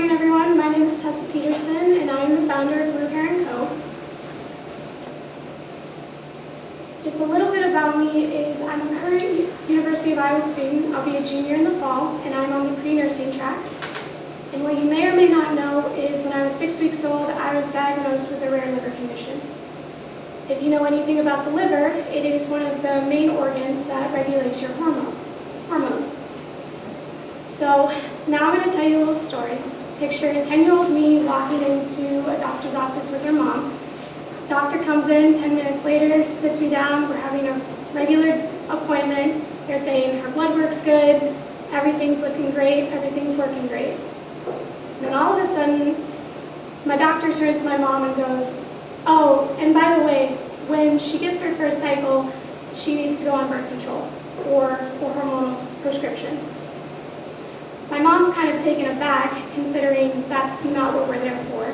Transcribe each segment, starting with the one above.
morning, everyone. My name is Tessa Peterson, and I'm the founder of Blue Heron Co. Just a little bit about me is I'm a current University of Iowa student. I'll be a junior in the fall, and I'm on the pre-nursing track. And what you may or may not know is when I was 6 weeks old, I was diagnosed with a rare liver condition. If you know anything about the liver, it is one of the main organs that regulates your hormones. So now I'm going to tell you a little story. Picture a 10-year-old me walking into a doctor's office with her mom. Doctor comes in, 10 minutes later, sits me down, we're having a regular appointment. They're saying her blood work's good, everything's looking great, everything's working great. And then all of a sudden, my doctor turns to my mom and goes, "Oh, and by the way, when she gets her first cycle, she needs to go on birth control or hormonal prescription." My mom's kind of taken aback, considering that's not what we're there for.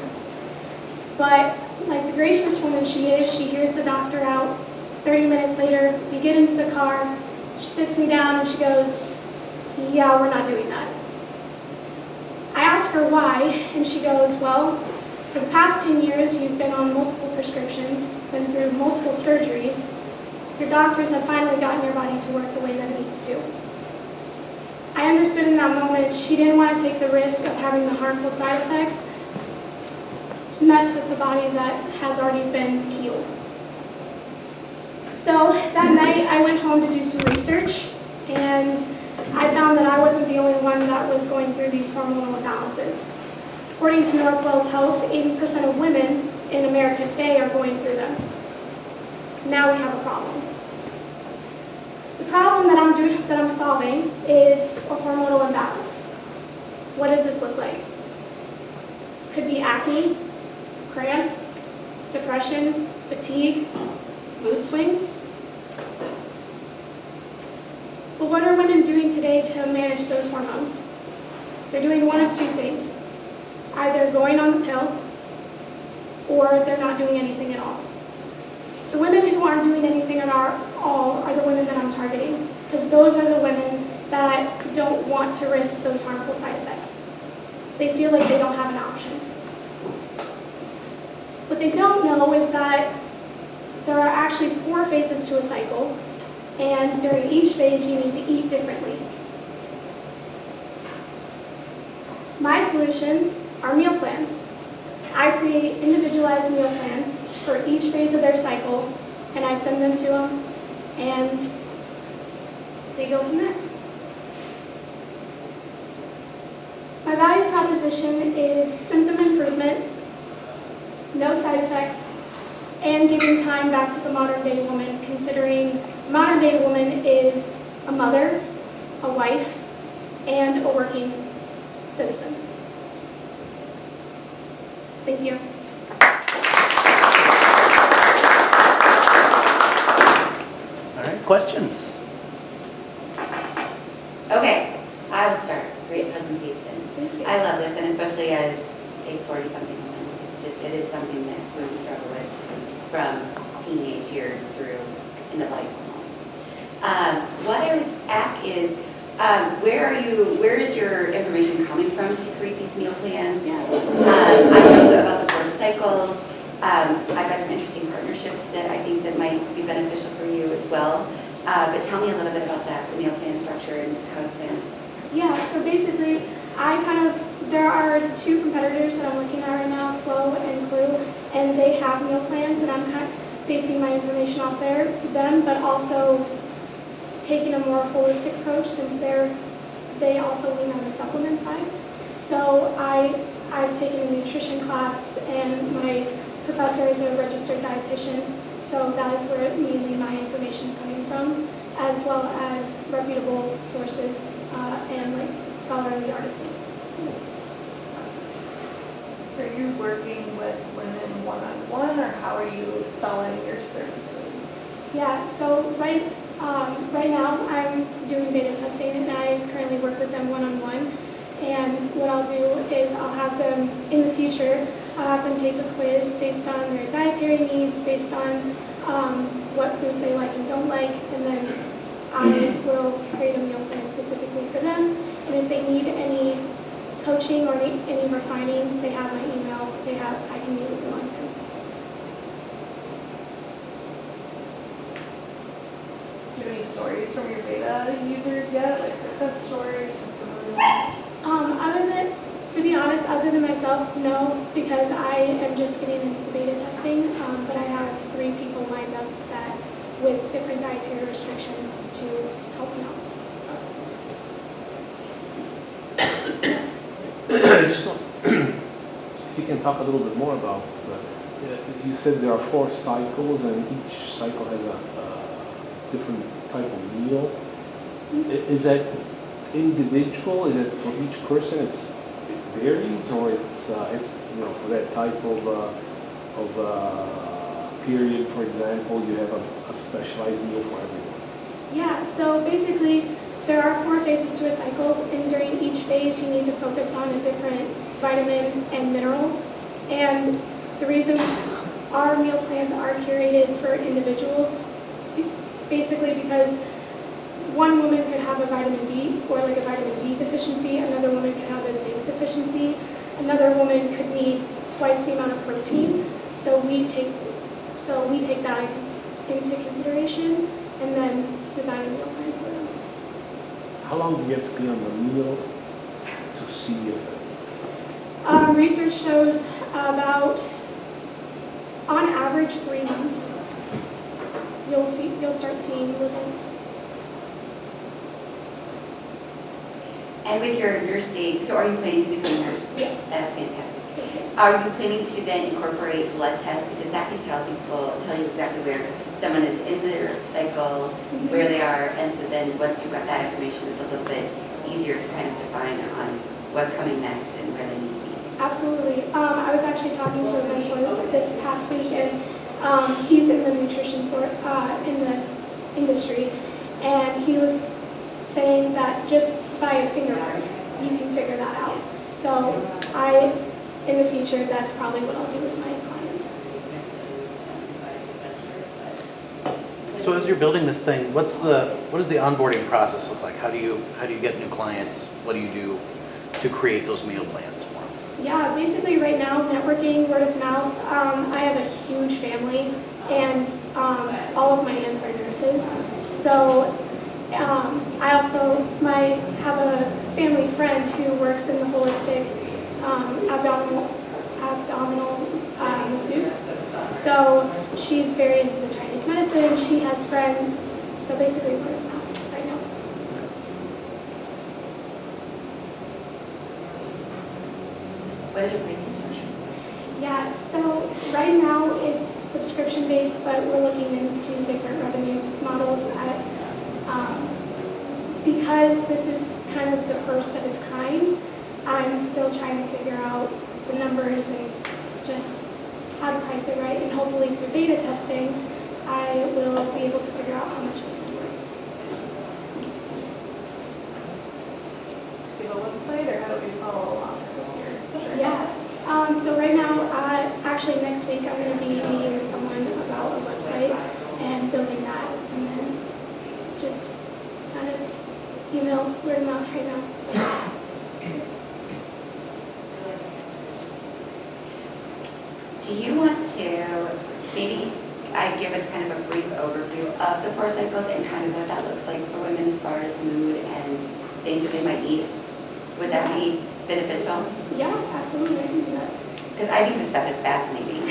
But like the gracious woman she is, she hears the doctor out. 30 minutes later, we get into the car, she sits me down and she goes, "Yeah, we're not doing that." I ask her why, and she goes, "Well, for the past 10 years, you've been on multiple prescriptions, been through multiple surgeries. Your doctors have finally gotten your body to work the way that it needs to." I understood in that moment she didn't want to take the risk of having the harmful side effects mess with the body that has already been healed. So that night I went home to do some research, and I found that I wasn't the only one that was going through these hormonal imbalances. According to Northwell's Health, 80% of women in America today are going through them. Now we have a problem. The problem that I'm solving is a hormonal imbalance. What does this look like? Could be acne, cramps, depression, fatigue, mood swings. But what are women doing today to manage those hormones? They're doing one of two things. Either going on the pill, or they're not doing anything at all. The women who aren't doing anything at all are the women that I'm targeting, because those are the women that don't want to risk those harmful side effects. They feel like they don't have an option. What they don't know is that there are actually 4 phases to a cycle, and during each phase you need to eat differently. My solution are meal plans. I create individualized meal plans for each phase of their cycle, and I send them to them, and they go from there. My value proposition is symptom improvement, no side effects, and giving time back to the modern day woman, considering the modern day woman is a mother, a wife, and a working citizen. Thank you. All right, questions? Okay, I will start. Great presentation. Thank you. I love this, and especially as a 40-something woman, it is something that women struggle with from teenage years through end of life almost. What I would ask is, where is your information coming from to create these meal plans? Yeah. I know about the 4 cycles. I've got some interesting partnerships that I think that might be beneficial for you as well. But tell me a little bit about that, the meal plan structure and how it plans. Yeah, so basically, there are 2 competitors that I'm looking at right now, Flow and Clue, and they have meal plans, and I'm kind of basing my information off them, but also taking a more holistic approach since they also lean on the supplement side. So I've taken a nutrition class, and my professor is a registered dietitian, so that is where mainly my information is coming from, as well as reputable sources and like scholarly articles. So. Are you working with women one-on-one, or how are you selling your services? Yeah, so right now I'm doing beta testing, and I currently work with them one-on-one. And what I'll do is I'll have them, in the future, I'll have them take a quiz based on their dietary needs, based on what foods they like and don't like, and then I will create a meal plan specifically for them. And if they need any coaching or any refining, they have my email. I can meet with them on Zoom. Do you have any stories from your beta users yet, like success stories, testimonials? To be honest, other than myself, no, because I am just getting into the beta testing, but I have 3 people lined up that with different dietary restrictions to help me out. So. Just if you can talk a little bit more about, you said there are 4 cycles and each cycle has a different type of meal. Is that individual? Is it for each person? It varies, or it's for that type of period, for example, you have a specialized meal for everyone. Yeah, so basically there are 4 phases to a cycle, and during each phase you need to focus on a different vitamin and mineral. And the reason our meal plans are curated for individuals, basically because one woman could have a vitamin D or like a vitamin D deficiency, another woman could have a zinc deficiency, another woman could need twice the amount of protein. So we take that into consideration and then design a meal plan for them. How long do you have to be on the meal to see effects? Research shows about, on average, 3 months. You'll start seeing results. And with your nursing, so are you planning to become a nurse? Yes. That's fantastic. Are you planning to then incorporate blood tests? Because that can tell you exactly where someone is in their cycle, where they are, and so then once you've got that information, it's a little bit easier to kind of define on what's coming next and where they need to be. Absolutely. I was actually talking to a mentor this past week, and he's in the nutrition in the industry, and he was saying that just by a finger prick, you can figure that out. So in the future, that's probably what I'll do with my clients. So as you're building this thing, what does the onboarding process look like? How do you get new clients? What do you do to create those meal plans for them? Yeah, basically right now, networking, word of mouth. I have a huge family, and all of my aunts are nurses. So I also have a family friend who works in the holistic abdominal masseuse. So she's very into the Chinese medicine. She has friends. So basically word of mouth right now. What is your pricing structure? Yeah, so right now it's subscription based, but we're looking into different revenue models. Because this is kind of the first of its kind, I'm still trying to figure out the numbers and just how to price it right. And hopefully through beta testing, I will be able to figure out how much this is worth. So. Do you have a website, or how do we follow along with your? Yeah. So right now, actually next week, I'm going to be meeting with someone about a website and building that, and then just kind of email word of mouth right now. So. Do you want to maybe give us kind of a brief overview of the 4 cycles and kind of what that looks like for women as far as mood and things that they might eat? Would that be beneficial? Yeah, absolutely. I can do that. Because I think this stuff is fascinating.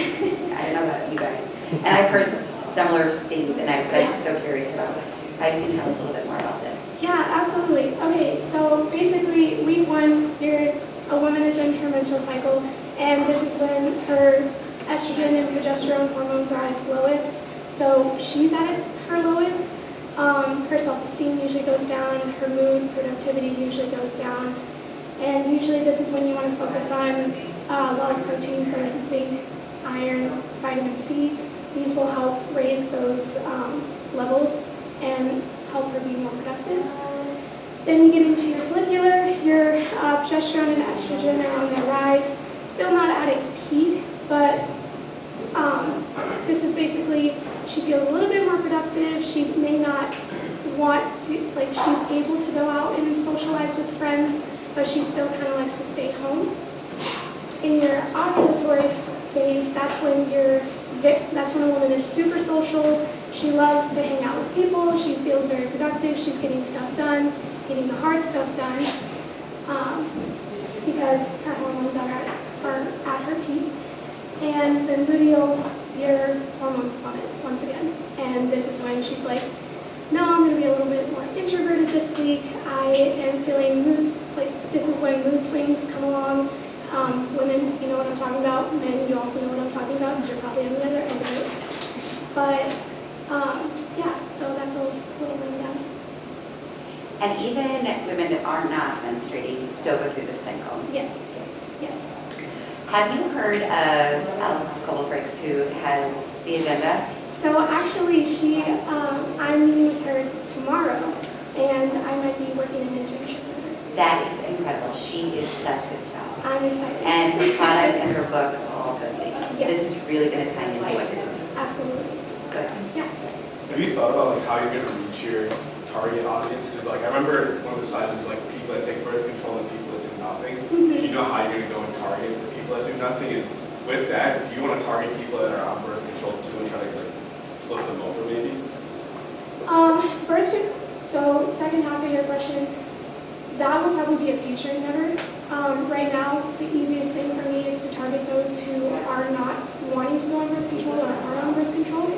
I don't know about you guys. And I've heard similar things, but I'm just so curious about how you can tell us a little bit more about this. Yeah, absolutely. Okay, so basically, week 1, a woman is in her menstrual cycle, and this is when her estrogen and progesterone hormones are at its lowest. So she's at her lowest. Her self-esteem usually goes down, her mood, productivity usually goes down. And usually this is when you want to focus on a lot of proteins, so like zinc, iron, vitamin C. These will help raise those levels and help her be more productive. Then you get into your follicular, your progesterone and estrogen are on their rise. Still not at its peak, but this is basically, she feels a little bit more productive. She may not want to, like, she's able to go out and socialize with friends, but she still kind of likes to stay home. In your ovulatory phase, that's when a woman is super social. She loves to hang out with people. She feels very productive. She's getting stuff done, getting the hard stuff done, because her hormones are at her peak. And then luteal, your hormones plummet once again. And this is when she's like, no, I'm going to be a little bit more introverted this week. I am feeling moods, like this is when mood swings come along. Women, you know what I'm talking about. Men, you also know what I'm talking about because you're probably on the other end of it. But yeah, so that's a little rundown. And even women that are not menstruating still go through this cycle. Yes, yes, yes. Have you heard of Alex Goldfricks, who has the agenda? So actually, I'm meeting with her tomorrow, and I might be working an internship with her. That is incredible. She is such good stuff. I'm excited. And her product and her book, all good things. Yes. This is really going to tie into what you're doing. Absolutely. Good. Yeah. Have you thought about like how you're going to reach your target audience? Because like I remember one of the slides was like people that take birth control and people that do nothing. Mhm. Do you know how you're going to go and target the people that do nothing? And with that, do you want to target people that are on birth control too and try to like flip them over maybe? So second half of your question, that will probably be a future endeavor. Right now, the easiest thing for me is to target those who are not wanting to go on birth control or are on birth control.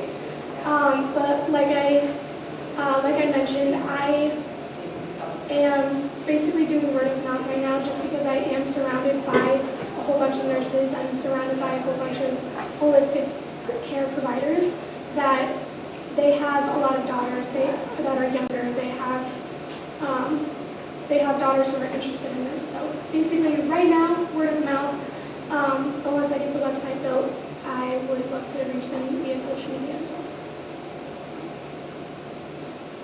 But like I mentioned, I am basically doing word of mouth right now just because I am surrounded by a whole bunch of nurses. I'm surrounded by a whole bunch of holistic care providers that they have a lot of daughters that are younger. They have daughters who are interested in this. So basically right now, word of mouth, but once I get the website built, I would love to reach them via social media as well.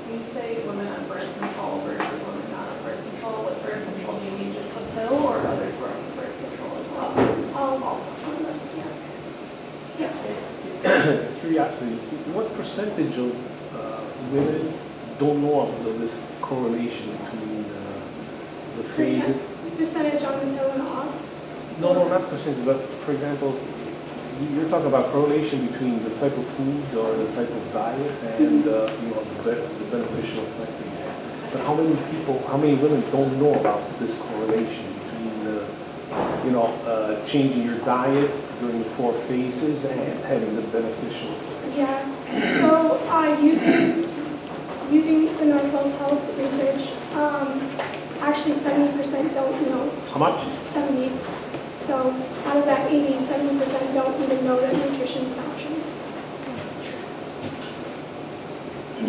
When you say women on birth control versus women not on birth control, with birth control, do you mean just the pill or other forms of birth control as well? All forms, yeah. Yeah. Curiosity, what percentage of women don't know of this correlation between the phases? Percentage on the pill and off. No, not percentage, but for example, you're talking about correlation between the type of food or the type of diet and the beneficial effects they have. But how many women don't know about this correlation between changing your diet during the 4 phases and having the beneficial effects? Yeah. So using the Northwest Health research, actually 70% don't know. How much? 70. So out of that 80, 70% don't even know that nutrition's an option. I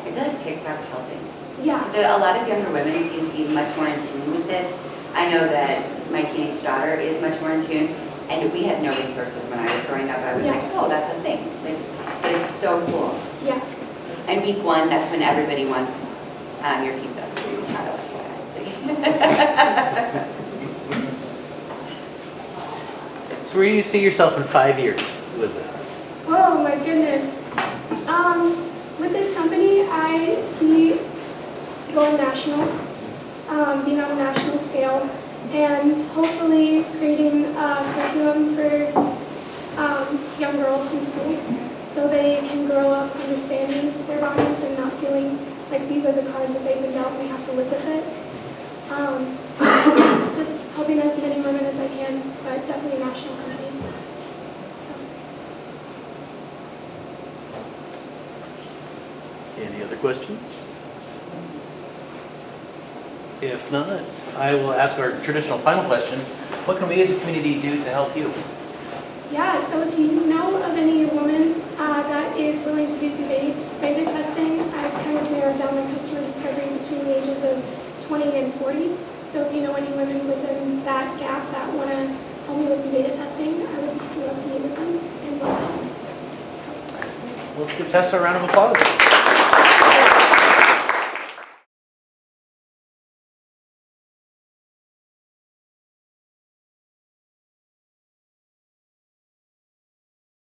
feel like TikTok's helping. Yeah. So a lot of younger women seem to be much more in tune with this. I know that my teenage daughter is much more in tune, and we had no resources when I was growing up. I was Yeah. like, oh, that's a thing. Like, but it's so cool. Yeah. And week 1, that's when everybody wants your pizza. I don't like that. So where do you see yourself in 5 years with this? Oh my goodness. With this company, I see going national, being on a national scale, and hopefully creating a curriculum for young girls in schools so they can grow up understanding their bodies and not feeling like these are the cards that they've been dealt and we have to live with it. Just helping as many women as I can, but definitely a national company. So. Any other questions? If not, I will ask our traditional final question. What can we as a community do to help you? Yeah, so if you know of any woman that is willing to do some beta testing, I've kind of narrowed down my customer discovery between the ages of 20 and 40. So if you know any women within that gap that want to help me with some beta testing, I would love to meet with them and love to help them. So. Let's give Tessa a round of applause.